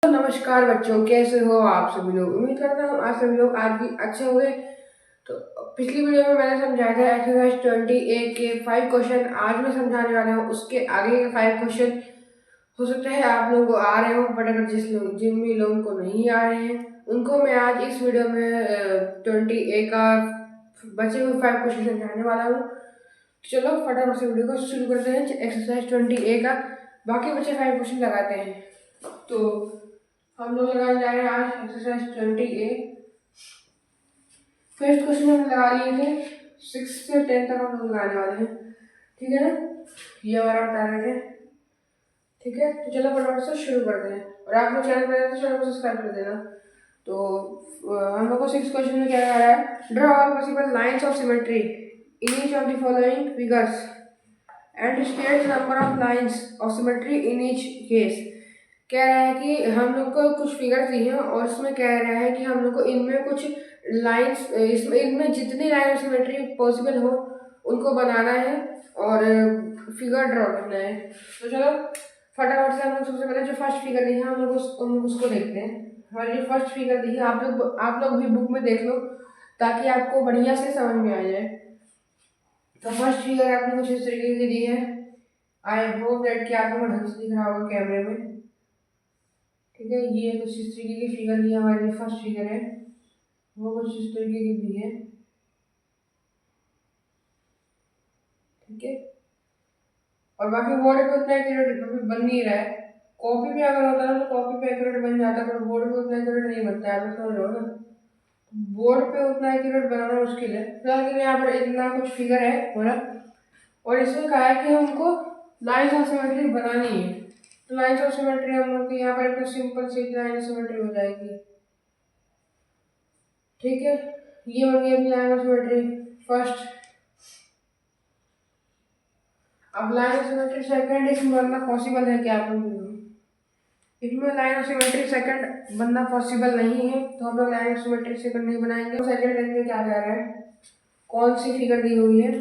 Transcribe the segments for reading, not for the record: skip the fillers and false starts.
तो नमस्कार बच्चों, कैसे हो आप सभी लोग। उम्मीद करता हूँ आप सभी लोग आज भी अच्छे होंगे। तो पिछली वीडियो में मैंने समझाया था एक्सरसाइज 20A के 5 क्वेश्चन। आज मैं समझाने वाला हूँ उसके आगे के 5 क्वेश्चन। हो सकता है आप लोगों को आ रहे हो, बट अगर जिन भी लोगों को नहीं आ रहे हैं उनको मैं आज इस वीडियो में 20A का बचे हुए 5 क्वेश्चन समझाने वाला हूँ। चलो फटाफट से वीडियो को शुरू करते हैं। एक्सरसाइज 20A का बाकी बचे 5 क्वेश्चन लगाते हैं। तो हम लोग लगाने जा रहे हैं आज एक्सरसाइज 20A। फर्स्ट क्वेश्चन हम लगा लिए थे, 6 से 10 तक हम लोग लगाने वाले हैं। ठीक है ना, ये हमारा बता रहे थे। ठीक है, तो चलो फटाफट से शुरू करते हैं। और आप लोग चैनल पर तो चैनल को सब्सक्राइब कर देना। तो हम लोग को 6 क्वेश्चन में क्या लगा रहा है, draw all possible lines of symmetry in each of the following figures and state number of lines of symmetry in each case. कह रहा है कि हम लोग को कुछ फिगर दी हैं और इसमें कह रहा है कि हम लोग को इनमें कुछ लाइंस, इनमें जितनी लाइन ऑफ सिमेट्री पॉसिबल हो उनको बनाना है और फिगर ड्रॉ करना है। तो चलो फटाफट से हम लोग सबसे पहले जो फर्स्ट फिगर दी है हम लोग उसको देखते हैं। हमारी जो फर्स्ट फिगर दी है आप लोग भी बुक में देख लो ताकि आपको बढ़िया से समझ में आ जाए। तो फर्स्ट फिगर आपने कुछ इस तरीके की दी है। आई होप दैट कि आप लोगों को ढंग से दिख रहा होगा कैमरे में। ठीक है, ये कुछ इस तरीके की फिगर दी है। हमारी फर्स्ट फिगर है वो कुछ इस तरीके की दी है। ठीक है, और बाकी बोर्ड पे उतना एक्यूरेट बन नहीं रहा है। कॉपी पे अगर होता ना तो कॉपी पे एक्यूरेट बन जाता, पर बोर्ड पे उतना एक्यूरेट नहीं बनता है। आप समझ रहे हो ना, बोर्ड पे उतना एक्यूरेट बनाना मुश्किल है। फिलहाल के लिए यहाँ पर इतना कुछ फिगर है हमारा, और इसमें कहा है कि हमको लाइन्स ऑफ सिमेट्री बनानी है। तो लाइन्स ऑफ सिमेट्री हम लोग यहाँ पर एक सिंपल सी लाइन ऑफ सिमेट्री हो जाएगी। ठीक है, ये बन गई अपनी लाइन ऑफ सिमेट्री फर्स्ट। अब लाइन ऑफ सिमेट्री सेकंड इसमें बनना पॉसिबल है क्या? आप लोग इसमें लाइन ऑफ सिमेट्री सेकंड बनना पॉसिबल नहीं है, तो हम लोग लाइन ऑफ सिमेट्री सेकंड नहीं बनाएंगे। तो सेकंड देखिए क्या कह रहा है, कौन सी फिगर दी हुई है।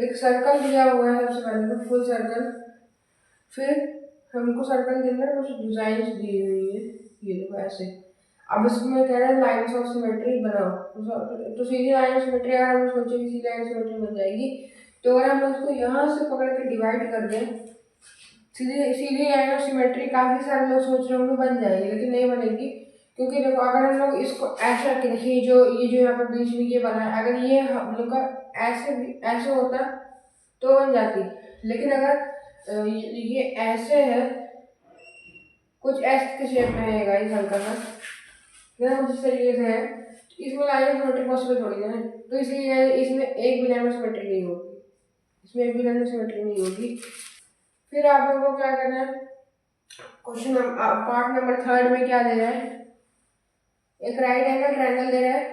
एक सर्कल दिया हुआ है सबसे पहले तो फुल सर्कल, फिर हमको सर्कल के अंदर कुछ डिजाइन दी हुई है, ये देखो ऐसे। अब इसमें कह रहा है लाइन्स ऑफ सिमेट्री बनाओ। तो सीधी लाइन ऑफ सिमेट्री अगर हम सोचे कि सीधी लाइन ऑफ सिमेट्री बन जाएगी, तो अगर हम उसको यहाँ से पकड़ के डिवाइड कर दें, सीधी सीधी लाइन ऑफ सिमेट्री काफी सारे लोग सोच रहे होंगे बन जाएगी, लेकिन नहीं बनेगी। क्योंकि देखो अगर हम लोग इसको ऐसे रख के देखिए, ये जो यहाँ पर बीच में ये बना है, अगर ये हम लोग का ऐसे ऐसे होता तो बन जाती। लेकिन अगर ये ऐसे है, कुछ ऐसे के शेप में है गाइस, हल्का सा कुछ इस तरीके से है, इसमें लाइन ऑफ सिमेट्री पॉसिबल थोड़ी है। तो इसलिए इसमें एक भी लाइन ऑफ सिमेट्री नहीं होगी, इसमें एक भी लाइन ऑफ सिमेट्री नहीं होगी। फिर आप लोगों को क्या करना है, क्वेश्चन पार्ट नंबर 3 में क्या दे रहा है, एक राइट एंगल ट्रायंगल दे रहा है,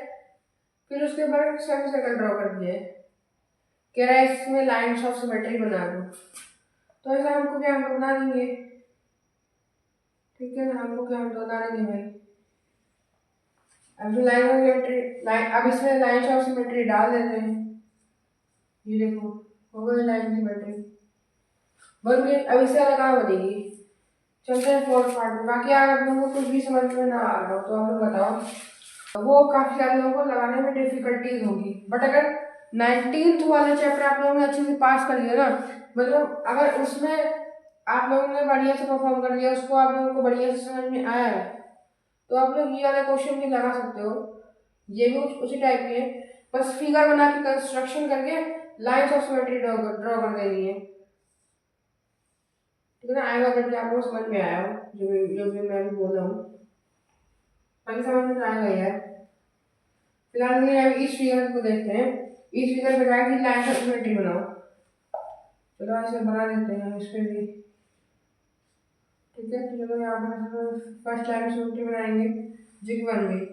फिर उसके ऊपर सेमी सर्कल ड्रॉ कर दिया है। कह रहा है इसमें लाइंस ऑफ सिमेट्री बना दो। तो ऐसा हमको क्या हम बना देंगे। ठीक है ना, हमको क्या हम बना देंगे भाई। अब जो लाइन ऑफ सिमेट्री अब इसमें लाइंस ऑफ सिमेट्री डाल देते हैं। ये देखो हो गई लाइन ऑफ सिमेट्री बन गई। अब इससे अलग कहाँ बनेगी। चलते हैं फोर्थ पार्ट में। बाकी अगर आप लोगों को कुछ भी समझ में ना आ रहा हो तो आप लोग बताओ, वो काफी सारे लोगों को लगाने में डिफिकल्टीज होगी। बट अगर 19th वाला चैप्टर आप लोगों ने अच्छे से पास कर लिया ना, मतलब अगर उसमें आप लोगों ने बढ़िया से परफॉर्म कर लिया, उसको आप लोगों को बढ़िया से समझ में आया है, तो आप लोग ये वाला क्वेश्चन भी लगा सकते हो। ये भी उसी टाइप के है, बस फिगर बना के कंस्ट्रक्शन करके लाइन्स ऑफ सिमेट्री ड्रॉ कर देनी है। ठीक है ना, आएगा करके आप लोग समझ में आया हो जो भी मैं भी बोल रहा हूँ, बाकी समझ में आएगा यार। फिलहाल के लिए इस फिगर को देखते हैं। इस फिगर पे जाए कि लाइन ऑफ सिमेट्री बनाओ। चलो ऐसे बना देते हैं इस पे भी। ठीक है, तो चलो यहाँ पर फर्स्ट लाइन ऑफ सिमेट्री बनाएंगे जो कि बन गई।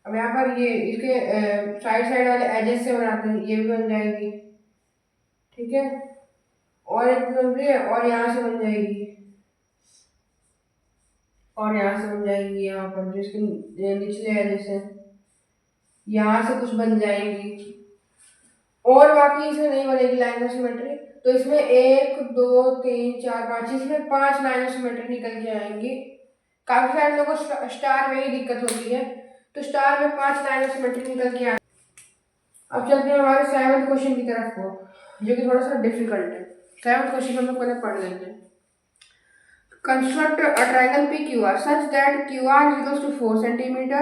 अब यहाँ पर ये इसके साइड साइड वाले एजेस से बनाते हैं, ये भी बन जाएगी। ठीक है, और एक बन रही है और यहाँ से बन जाएगी, और यहाँ से बन जाएगी। यहाँ पर जो इसके निचले एजेस है यहाँ से कुछ बन जाएंगी, और बाकी इसमें नहीं बनेगी लाइन ऑफ सिमेट्री। तो इसमें 1 2 3 4 5, इसमें 5 लाइन ऑफ सिमेट्री निकल के आएंगी। काफी सारे लोगों को स्टार में ही दिक्कत होती है, तो स्टार में 5 लाइन ऑफ सिमेट्री निकल के आ। अब चलते हैं हमारे 7th क्वेश्चन की तरफ को, जो कि थोड़ा सा डिफिकल्ट है। 7th क्वेश्चन हम लोग पहले पढ़ लेते हैं। Construct a triangle PQR such that QR is equals to 4 centimeter,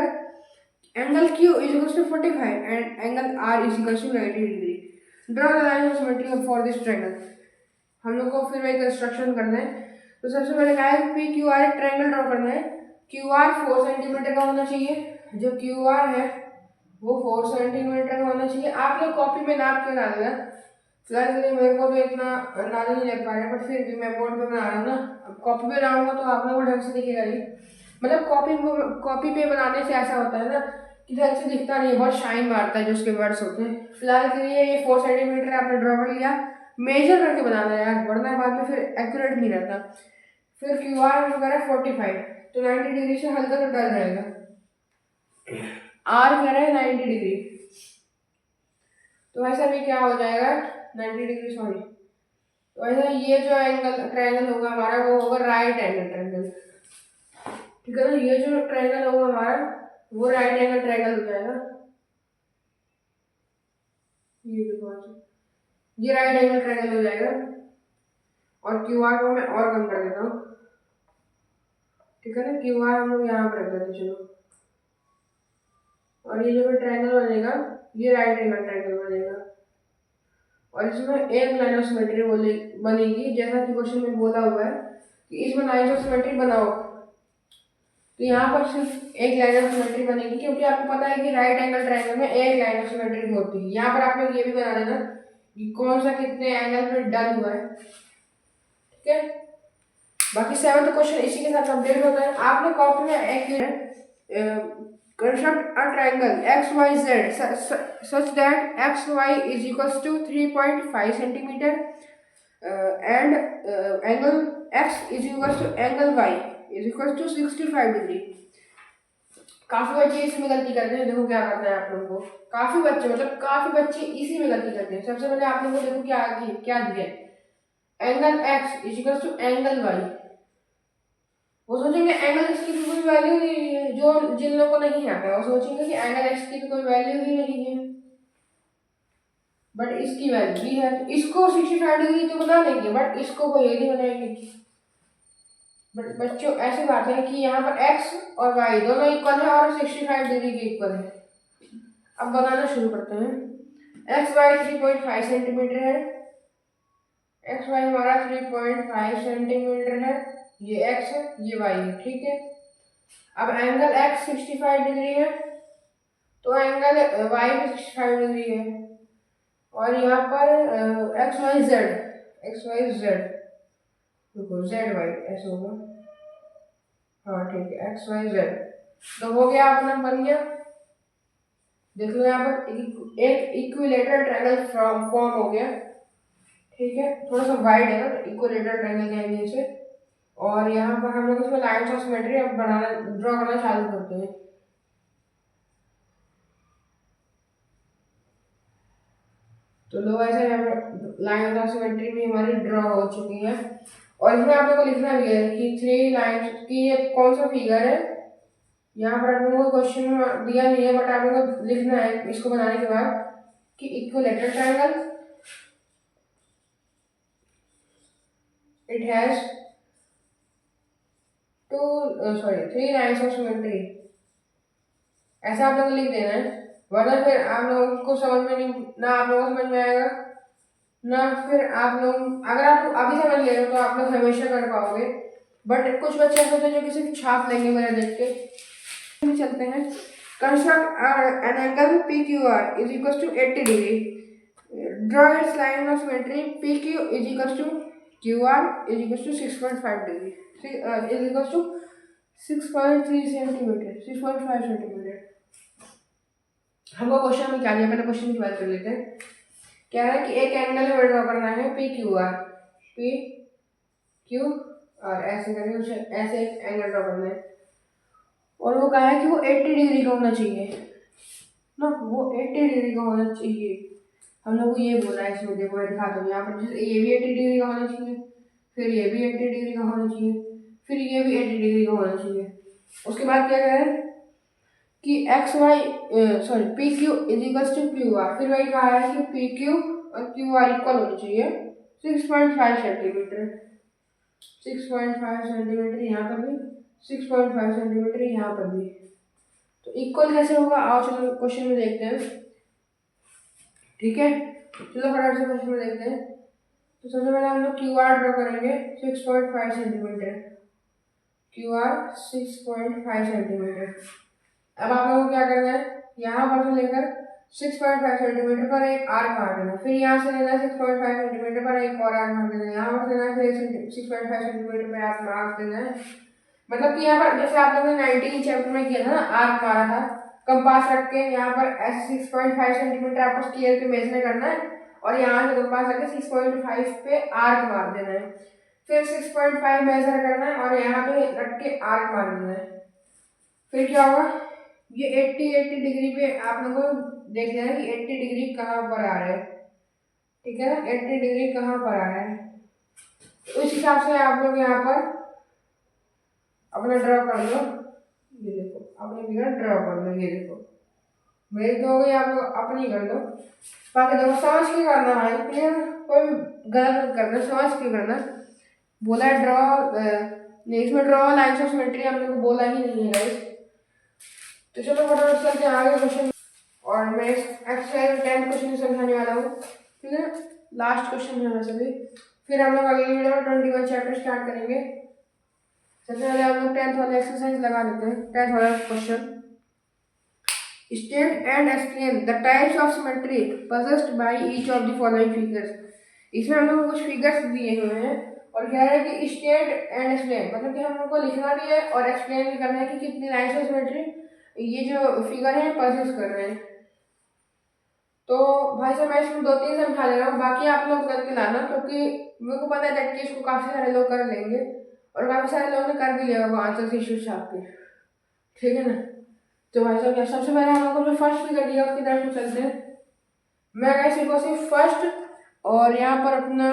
angle Q is equals to 45 and angle R is equals to 90 degree. Draw the line of symmetry for this triangle. हम लोग को फिर वही construction करना है। तो सबसे पहले क्या है, PQR एक ट्रायंगल ड्रॉ करना है। QR 4 सेंटीमीटर का होना चाहिए, जो QR है वो 4 सेंटीमीटर का होना चाहिए। आप लोग कॉपी में नाप के बना देना, फिलहाल के लिए मेरे को तो इतना अंदाजा नहीं लग पा रहा है, बट फिर भी मैं बोर्ड पे बना रहा हूँ ना। अब कॉपी पे बनाऊंगा तो आप लोगों को ढंग से दिखेगा नहीं, मतलब कॉपी पे बनाने से ऐसा होता है ना कि ढंग से दिखता नहीं है, बहुत शाइन मारता है जो उसके वर्ड्स होते हैं। फिलहाल के लिए ये 4 सेंटीमीटर आपने ड्रॉ कर लिया, मेजर करके बनाना है यार, वरना बाद में फिर एक्यूरेट नहीं रहता। फिर QR वगैरह 45, तो 90 डिग्री से हल्का सा डल रहेगा। R कह रहा है 90 डिग्री, तो ऐसा भी क्या हो जाएगा 90 डिग्री, सॉरी, तो ऐसा ये जो एंगल ट्रायंगल होगा हमारा वो होगा राइट एंगल ट्रायंगल, ठीक है ना। ये जो ट्रायंगल होगा हमारा वो राइट एंगल ट्रायंगल हो जाएगा। ये देखो, ये राइट एंगल ट्रायंगल हो जाएगा। और QR को मैं और कम कर देता हूँ, ठीक है ना। QR हम लोग यहाँ पर रख देते, चलो। और ये जो ट्रायंगल बनेगा ये राइट एंगल ट्रायंगल बनेगा, और इसमें एक लाइन ऑफ सिमेट्री बनेगी, जैसा कि क्वेश्चन में बोला हुआ है कि इसमें लाइन ऑफ सिमेट्री बनाओ। तो यहाँ पर सिर्फ एक लाइन ऑफ सिमेट्री बनेगी, क्योंकि आपको पता है कि राइट एंगल ट्रायंगल में एक लाइन ऑफ सिमेट्री होती है। यहाँ पर आप लोग ये भी बना देना कि कौन सा कितने एंगल पर डन हुआ है, ठीक है। बाकी 7th क्वेश्चन इसी के साथ कंप्लीट होता है। आप लोग कॉपी में एक construct a triangle XYZ such that XY is equals to 3.5 centimeter and angle X is equals to angle Y is equals to 65 degree. काफी बच्चे इसी में गलती करते हैं, देखो क्या करना है आप लोगों को। काफी बच्चे मतलब काफी बच्चे इसी में गलती करते हैं। सबसे पहले आप लोगों को देखो क्या दिया है, angle X is equals to angle Y। वो सोचेंगे एंगल एक्स की भी कोई वैल्यू नहीं है, जो जिन लोगों को नहीं आता है वो सोचेंगे कि एंगल एक्स की भी कोई वैल्यू ही नहीं है, बट इसकी वैल्यू भी है। इसको 65 डिग्री तो बना लेंगे, बट इसको कोई नहीं बनाएंगे। बट बच्चों ऐसी बात है कि यहाँ पर एक्स और वाई दोनों इक्वल है और 65 डिग्री के इक्वल है। अब बनाना शुरू करते हैं। एक्स वाई 3.5 सेंटीमीटर है, एक्स वाई हमारा 3.5 सेंटीमीटर है, ये x है ये y है, ठीक है। अब एंगल x 65 डिग्री है, तो एंगल y भी 65 डिग्री है, और यहाँ पर x y z देखो z y ऐसे होगा, हाँ ठीक है, x y z तो हो गया अपना, बन गया। देख लो यहाँ पर एक इक्विलेटरल ट्रायंगल फॉर्म हो गया, ठीक है। थोड़ा सा वाइड है ना, इक्विलेटरल ट्रायंगल कहेंगे इसे। और यहाँ पर हम लोग इसमें लाइन्स ऑफ सिमेट्री अब बनाना ड्रॉ करना चालू करते हैं। तो लो ऐसे लाइन ऑफ सिमेट्री भी हमारी ड्रॉ हो चुकी है, और इसमें आप लोगों को लिखना भी है कि 3 लाइन्स की ये कौन सा फिगर है। यहाँ पर आप लोगों को क्वेश्चन में दिया नहीं है, बट आप लोगों को लिखना है इसको बनाने के बाद कि equilateral triangle it has 3 lines of symmetry, ऐसा आप लोगों को लिख देना है। वरना फिर आप लोगों को समझ में नहीं, ना आप लोगों को समझ में आएगा, ना फिर आप लोग, अगर आप अभी समझ ले रहे हो तो आप लोग हमेशा कर पाओगे, बट कुछ बच्चे ऐसे होते हैं जो किसी की छाप लेंगे मेरा देख के। चलते हैं। Construct an angle PQR is equals to 80 degree. Draw its line of symmetry PQ is equals to QR is equals to 6.5 degree. Is equals to 6.3 centimeter, 6.5 centimeter. हमको क्वेश्चन में क्या दिया, पहले क्वेश्चन की बात कर लेते हैं। कह रहा है कि एक एंगल हमें ड्रॉ करना है PQR, PQR ऐसे करके उसे ऐसे एक एंगल ड्रॉ करना है, और वो कहा है कि वो 80 डिग्री का होना चाहिए ना, वो 80 डिग्री का होना चाहिए। हम लोग को ये बोला है इसमें, देखो मैं दिखाता हूँ। यहाँ पर जैसे ये भी 80 डिग्री का होना चाहिए, फिर ये भी 80 डिग्री का होना चाहिए, फिर ये भी 80 डिग्री का होना चाहिए। उसके बाद क्या करें कि X Y sorry P Q is equal to Q R, फिर वही कहा है कि पी क्यू और क्यू आर इक्वल होनी चाहिए 6.5 सेंटीमीटर, 6.5 सेंटीमीटर यहाँ पर भी, 6.5 सेंटीमीटर यहाँ पर भी। तो इक्वल कैसे होगा, आओ चलो क्वेश्चन में देखते हैं। ठीक है, चलो फटाफट से क्वेश्चन में देखते हैं। तो सबसे पहले हम लोग क्यू आर ड्रॉ करेंगे 6.5 सेंटीमीटर, क्यू आर 6.5 सेंटीमीटर। अब आप लोगों को क्या करना है, यहाँ पर से लेकर 6.5 सेंटीमीटर पर एक आर्क मार देना, फिर यहाँ से लेना 6.5 सेंटीमीटर पर एक और आर्क मार देना, यहाँ पर लेना फिर 6.5 सेंटीमीटर पर आर्क मार देना है। मतलब कि यहाँ पर जैसे आप लोगों ने 19 चैप्टर में किया था ना, आर्क मारा था कंपास रख के, यहाँ पर ऐसे 6.5 सेंटीमीटर आपको स्केल पे मेजर करना है और यहाँ से कंपास रख के 6.5 पे आर्क मार देना है, फिर 6.5 मेजर करना है और यहाँ पे रख के आर्क मार देना है। फिर क्या होगा, ये 80 डिग्री पे आप लोगों को देख लेना कि 80 डिग्री कहाँ पर आ रहा है। ठीक है ना, 80 डिग्री कहाँ पर आ रहा है, तो इस हिसाब से आप लोग यहाँ पर अपना ड्रॉ कर लो। ये देखो अपनी फिगर ड्रॉ कर लो, ये देखो मेरी तो हो गई, आप लोग अपनी कर लो। बाकी देखो समझ के करना है, क्लियर, कोई गलत करना, समझ के करना। बोला है ड्रॉ नहीं, इसमें ड्रॉ लाइन्स ऑफ सिमेट्री हम लोग को बोला ही नहीं है गाइस। तो चलो फटाफट चलते हैं आगे क्वेश्चन, और मैं एक्सरसाइज 10 क्वेश्चन समझाने वाला हूँ। ठीक है, लास्ट क्वेश्चन है वैसे भी, फिर हम लोग अगली वीडियो में 21 चैप्टर स्टार्ट करेंगे। सबसे पहले हम लोग 10th वाला एक्सरसाइज लगा लेते हैं, 10th वाला question. State and explain the types of symmetry possessed by each of the following figures। इसमें हम लोग कुछ फिगर्स दिए हुए हैं और कह रहे हैं कि स्टेट एंड एक्सप्लेन, मतलब कि हम लोग को लिखना भी है और एक्सप्लेन भी करना है कि कितनी लाइन्स ऑफ सिमेट्री ये जो फिगर है possess कर रहे हैं। तो भाई साहब मैं इसमें 2-3 समझा ले रहा हूँ, बाकी आप लोग करके लाना, क्योंकि मेरे को पता है कि इसको काफ़ी सारे लोग कर लेंगे और काफ़ी सारे लोगों ने कर भी लिया होगा आंसर शीट छाप के। ठीक है ना, तो भाई साहब सबसे पहले हम लोग को जो फर्स्ट फिगर दिया उसकी तरफ चलते हैं। मैं अगर सिर्फ फर्स्ट और यहाँ पर अपना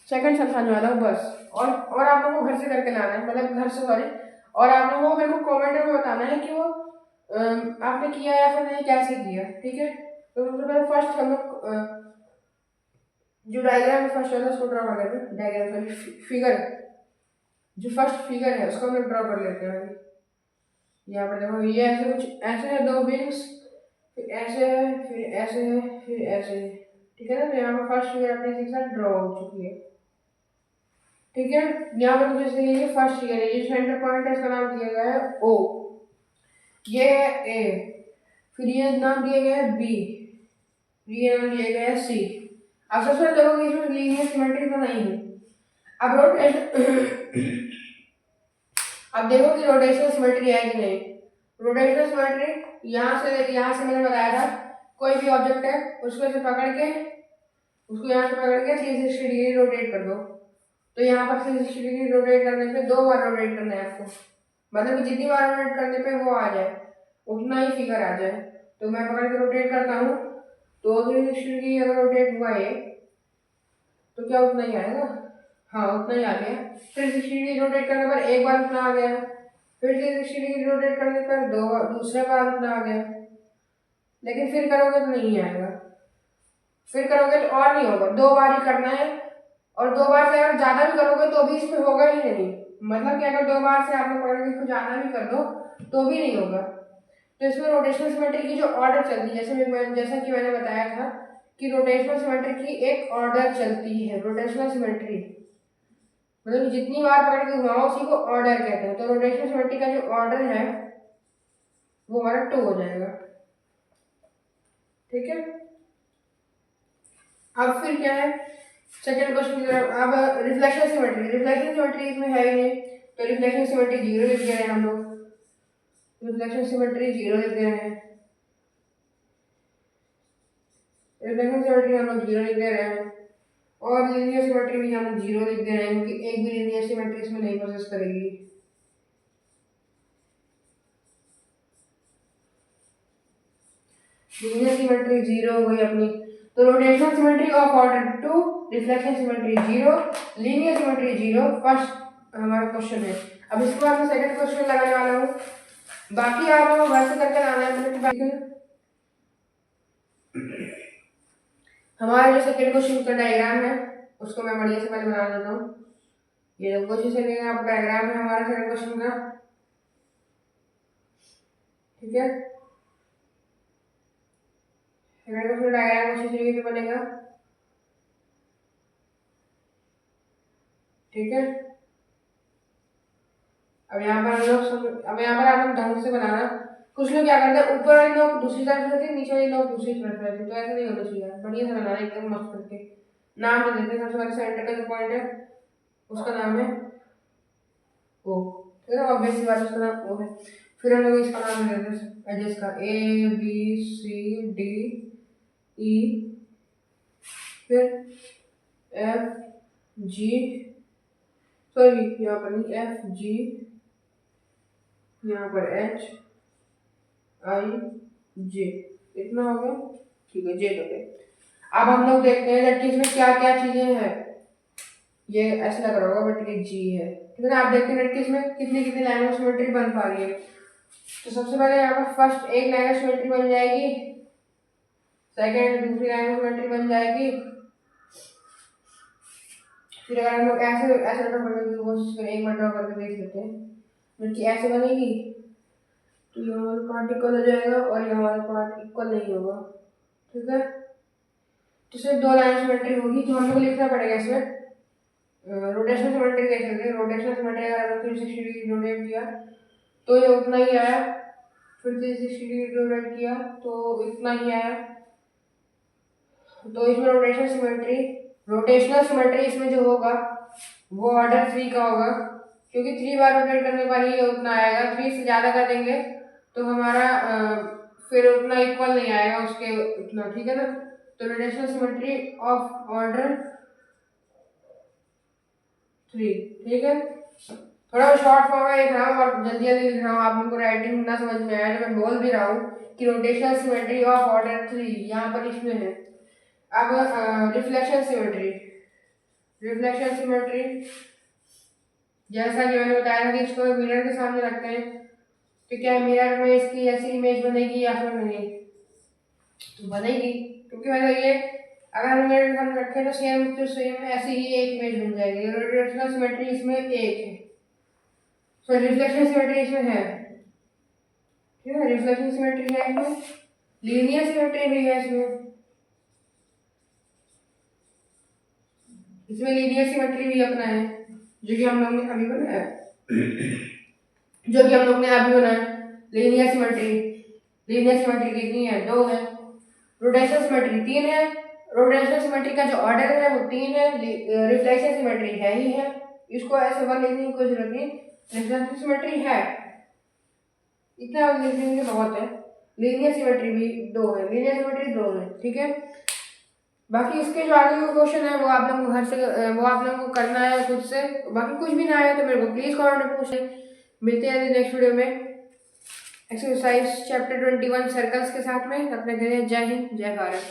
सेकंड समझाने वाला हूँ बस, और आप लोगों को घर से करके लाना है, मतलब घर से सॉरी, और आप लोगों को मेरे को कमेंट में बताना है कि वो आपने किया या फिर नहीं, कैसे किया। ठीक है, तो सबसे पहले फर्स्ट हम लोग जो डायग्राम है फर्स्ट वाला उसको ड्रॉ कर लेते हैं। डायग्राम फिगर, जो फर्स्ट फिगर है उसको हम लोग ड्रॉ कर लेते हैं। यहाँ पर देखो ये ऐसे कुछ ऐसे है, 2 विंग्स, फिर ऐसे है, फिर ऐसे है, फिर ऐसे है। ठीक है ना, तो यहाँ पर फर्स्ट फिगर अपने के साथ ड्रॉ हो चुकी है। ठीक है, यहाँ पर जैसे ये फर्स्ट फिगर है, ये सेंटर पॉइंट है, इसका नाम दिया गया है O, ये है A, फिर ये नाम दिया गया है B, ये नाम दिया गया है C। अब सबसे पहले देखो इसमें लीनियर सिमेट्री तो नहीं है। अब रोटेशन अब देखो कि रोटेशनल सिमेट्री है कि नहीं। रोटेशनल सिमेट्री यहाँ से मैंने बताया था, कोई भी ऑब्जेक्ट है उसको ऐसे पकड़ के, उसको यहाँ से पकड़ के 360 डिग्री रोटेट कर दो, तो यहाँ पर 360 डिग्री रोटेट करने पे 2 बार रोटेट करना है आपको, मतलब कि जितनी बार रोटेट करने पे वो आ जाए उतना ही फिगर आ जाए। तो मैं पकड़ के रोटेट करता हूँ, तो 360 डिग्री अगर रोटेट हुआ ये तो क्या उतना ही आएगा, हाँ उतना ही आ गया। 360 डिग्री रोटेट करने पर एक बार उतना आ गया, फिर 360 डिग्री रोटेट करने पर दूसरा बार उतना आ गया, लेकिन फिर करोगे तो नहीं आएगा, फिर करोगे तो और नहीं होगा, 2 बार ही करना है। और 2 बार से अगर ज़्यादा भी करोगे तो भी इसमें होगा ही नहीं, मतलब कि अगर 2 बार से आप लोग पकड़ के इसको ज़्यादा भी कर दो तो भी नहीं होगा। तो इसमें रोटेशनल सिमेट्री की जो ऑर्डर चलती है, जैसा कि मैंने बताया था कि रोटेशनल सिमेट्री की एक ऑर्डर चलती है। रोटेशनल सिमेट्री मतलब जितनी बार पकड़ के घुमाओ उसी को ऑर्डर कहते हैं। तो रोटेशनल सिमेट्री का जो ऑर्डर है वो हमारा 2 हो जाएगा। ठीक है, अब फिर क्या है सेकंड क्वेश्चन की तरफ। अब रिफ्लेक्शन सिमेट्री इसमें है ही नहीं, तो रिफ्लेक्शन सिमेट्री 0 लिख दे रहे हैं हम लोग, रिफ्लेक्शन सिमेट्री 0 लिख दे रहे हैं, रिफ्लेक्शन सिमेट्री हम लोग 0 लिख दे रहे हैं। और लीनियर सिमेट्री भी हम 0 लिख दे रहे हैं, क्योंकि एक भी लीनियर सिमेट्री इसमें नहीं पोजेस करेगी। लीनियर सिमेट्री 0 हो गई अपनी। तो rotational symmetry of order 2, reflection symmetry 0, linear symmetry 0, first हमारा क्वेश्चन है। अब इसके बाद मैं सेकंड क्वेश्चन लगाने वाला हूँ। बाकी आप लोगों को घर से करके आना है हमारा जो सेकंड क्वेश्चन का डायग्राम है उसको मैं बढ़िया से पहले बना देता हूँ। ये जो क्वेश्चन से आप डायग्राम है हमारा सेकंड क्वेश्चन का, ठीक है। सेकंड क्वेश्चन डायग्राम कुछ इस तरीके से बनेगा, ठीक है। अब यहाँ पर आप लोग ढंग से बनाना। कुछ लोग क्या करते हैं, ऊपर वाली नोक दूसरी तरफ रहती है, नीचे वाली नोक दूसरी तरफ रहती है, तो ऐसा नहीं होना चाहिए। बढ़िया से बनाना एकदम मस्त करके। नाम दे देते हैं, सबसे पहले सेंटर का जो पॉइंट है उसका नाम है ओ, ठीक है। ऑब्वियस सी बात, उसका नाम ओ है। फिर हम लोग इसका नाम दे देते हैं एड्रेस का, ABCDE, फिर FG, सॉरी यहाँ पर नहीं, FG, यहाँ पर HIJ, इतना हो गया, ठीक है। J हो गया। अब हम लोग देखते हैं कि इसमें क्या क्या चीजें हैं। ये ऐसा लग रहा होगा बट ये G है, ठीक है ना। आप देखते हैं कि इसमें कितनी कितनी लाइन ऑफ सिमेट्री बन पा रही है। तो सबसे पहले यहाँ पर फर्स्ट एक लाइन ऑफ सिमेट्री बन जाएगी, सेकेंड दूसरी लाइन ऑफ सिमेट्री बन जाएगी। फिर अगर हम लोग ऐसे ऐसे ड्रॉ करने की कोशिश करें, एक बार ड्रॉ करके देख लेते हैं, बल्कि ऐसे बनेगी तो ये वाला पार्ट इक्वल हो जाएगा और ये वाला पार्ट इक्वल नहीं होगा, ठीक है। तो सिर्फ दो लाइन सिमेट्री होगी, तो हम लोग को लिखना पड़ेगा इसमें रोटेशनल सिमेट्री कैसे होती है। रोटेशनल सिमेट्री अगर हमने 360 डिग्री रोटेट किया तो ये उतना ही आया, फिर 360 डिग्री रोटेट किया तो इतना ही आया। तो इसमें रोटेशनल सिमेट्री इसमें जो होगा वो ऑर्डर 3 का होगा, क्योंकि 3 बार रोटेट करने पर ही उतना आएगा। 3 से ज़्यादा कर देंगे तो हमारा फिर उतना इक्वल नहीं आएगा उसके उतना, ठीक है ना। तो रोटेशनल सिमेट्री ऑफ ऑर्डर 3, ठीक है। थोड़ा शॉर्ट फॉर्म में लिख रहा हूँ और जल्दी जल्दी लिख रहा हूँ, आप लोगों को राइटिंग ना समझ में आया तो मैं बोल भी रहा हूँ कि रोटेशनल सिमेट्री ऑफ ऑर्डर 3 यहाँ पर इसमें है। अब रिफ्लेक्शन सिमेट्री जैसा कि मैंने बताया था कि इसको मिरर के सामने रखते हैं तो क्या मिरर में इसकी ऐसी इमेज बनेगी या फिर नहीं, तो बनेगी, क्योंकि मतलब ये अगर हम मिरर के सामने रखें तो सेम ऐसी ही एक इमेज बन जाएगी। रोटेशनल सिमेट्री इसमें एक है, सो रिफ्लेक्शन सिमेट्री इसमें है, ठीक है। रिफ्लेक्शन सिमेट्री है इसमें, लीनियर सिमेट्री भी है इसमें लीनियर सिमेट्री भी अपना है, जो कि हम लोग ने अभी बनाया लीनियर सिमेट्री कितनी है, 2 है। रोटेशनल सिमेट्री 3 है। रोटेशनल सिमेट्री का जो ऑर्डर है वो 3 है। रिफ्लेक्शन सिमेट्री है ही है, इसको ऐसे 1 लिखने की कोई जरूरत नहीं। रिफ्लेक्शन सिमेट्री है, इतना लिखने के बहुत है। लीनियर सिमेट्री भी 2 है, ठीक है। बाकी इसके जो आगे का क्वेश्चन है वो आप लोगों को वो आप लोगों को करना है खुद से। बाकी कुछ भी ना आए तो मेरे को प्लीज कमेंट में पूछें। मिलते हैं नेक्स्ट वीडियो में एक्सरसाइज चैप्टर 21 सर्कल्स के साथ में। अपने जय हिंद जय भारत।